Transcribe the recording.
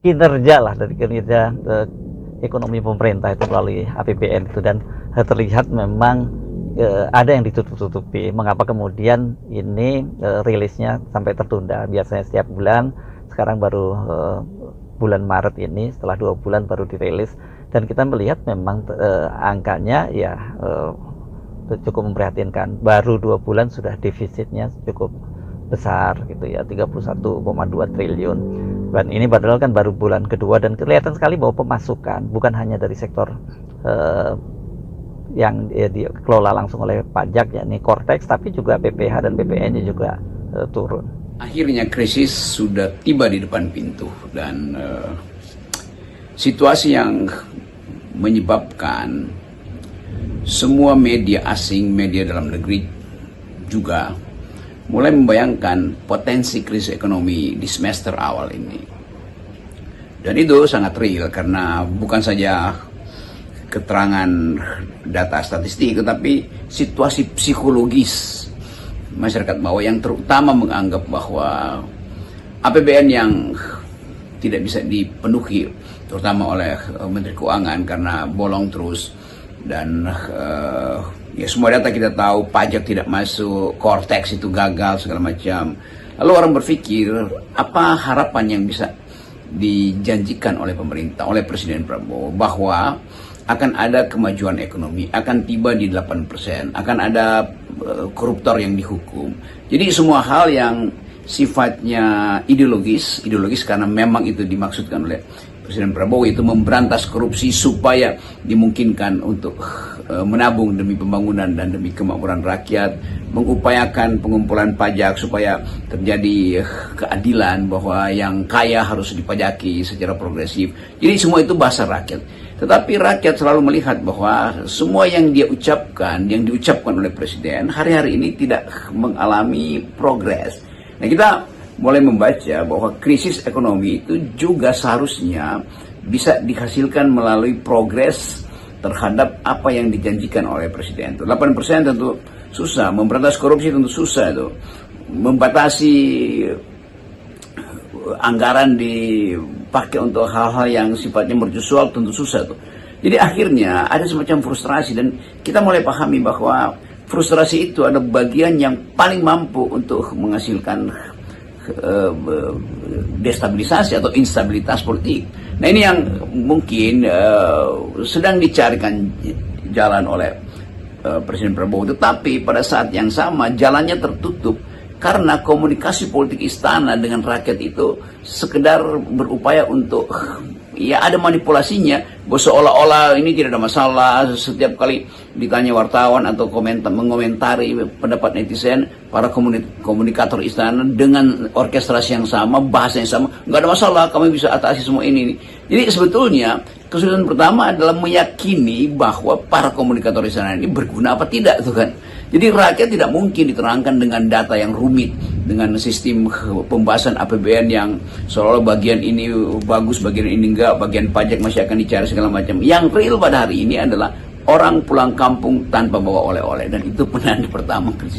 kinerja lah, dari kinerja ekonomi pemerintah itu melalui APBN itu, dan terlihat memang ada yang ditutup-tutupi. Mengapa kemudian ini rilisnya sampai tertunda? Biasanya setiap bulan, sekarang baru bulan Maret ini setelah 2 bulan baru dirilis, dan kita melihat memang angkanya ya cukup memprihatinkan. Baru 2 bulan sudah defisitnya cukup besar gitu ya, 31,2 triliun. Dan ini padahal kan baru bulan kedua, dan kelihatan sekali bahwa pemasukan bukan hanya dari sektor yang dikelola langsung oleh pajak, yakni Cortex, tapi juga PPH dan PPN-nya juga turun. Akhirnya krisis sudah tiba di depan pintu, dan situasi yang menyebabkan semua media asing, media dalam negeri juga mulai membayangkan potensi krisis ekonomi di semester awal ini. Dan itu sangat real, karena bukan saja keterangan data statistik, tetapi situasi psikologis masyarakat bawah yang terutama menganggap bahwa APBN yang tidak bisa dipenuhi, terutama oleh Menteri Keuangan karena bolong terus, dan ya semua data kita tahu, pajak tidak masuk, Cortex itu gagal segala macam. Lalu orang berpikir, apa harapan yang bisa dijanjikan oleh pemerintah, oleh Presiden Prabowo, bahwa akan ada kemajuan ekonomi, akan tiba di 8%, akan ada koruptor yang dihukum. Jadi semua hal yang sifatnya ideologis karena memang itu dimaksudkan oleh Presiden Prabowo, itu memberantas korupsi supaya dimungkinkan untuk menabung demi pembangunan dan demi kemakmuran rakyat, mengupayakan pengumpulan pajak supaya terjadi keadilan bahwa yang kaya harus dipajaki secara progresif. Jadi semua itu bahasa rakyat. Tetapi rakyat selalu melihat bahwa semua yang dia ucapkan, yang diucapkan oleh Presiden hari-hari ini tidak mengalami progres. Nah, kita mulai membaca bahwa krisis ekonomi itu juga seharusnya bisa dihasilkan melalui progres terhadap apa yang dijanjikan oleh Presiden. 8% tentu susah, memberantas korupsi tentu susah, itu membatasi anggaran dipakai untuk hal-hal yang sifatnya mercusual tentu susah tuh. Jadi akhirnya ada semacam frustrasi, dan kita mulai pahami bahwa frustrasi itu ada bagian yang paling mampu untuk menghasilkan destabilisasi atau instabilitas politik. Nah, ini yang mungkin sedang dicarikan jalan oleh Presiden Prabowo, tetapi pada saat yang sama jalannya tertutup karena komunikasi politik istana dengan rakyat itu sekedar berupaya untuk ya ada manipulasinya, bahwa seolah-olah ini tidak ada masalah. Setiap kali ditanya wartawan atau mengomentari pendapat netizen, para komunikator istana dengan orkestrasi yang sama, bahasa yang sama, nggak ada masalah, kami bisa atasi semua ini. Jadi sebetulnya kesulitan pertama adalah meyakini bahwa para komunikator istana ini berguna apa tidak, tuh kan. Jadi rakyat tidak mungkin diterangkan dengan data yang rumit, dengan sistem pembahasan APBN yang seolah bagian ini bagus, bagian ini enggak, bagian pajak masih akan dicari segala macam. Yang real pada hari ini adalah orang pulang kampung tanpa bawa oleh-oleh, dan itu penanda pertama krisis.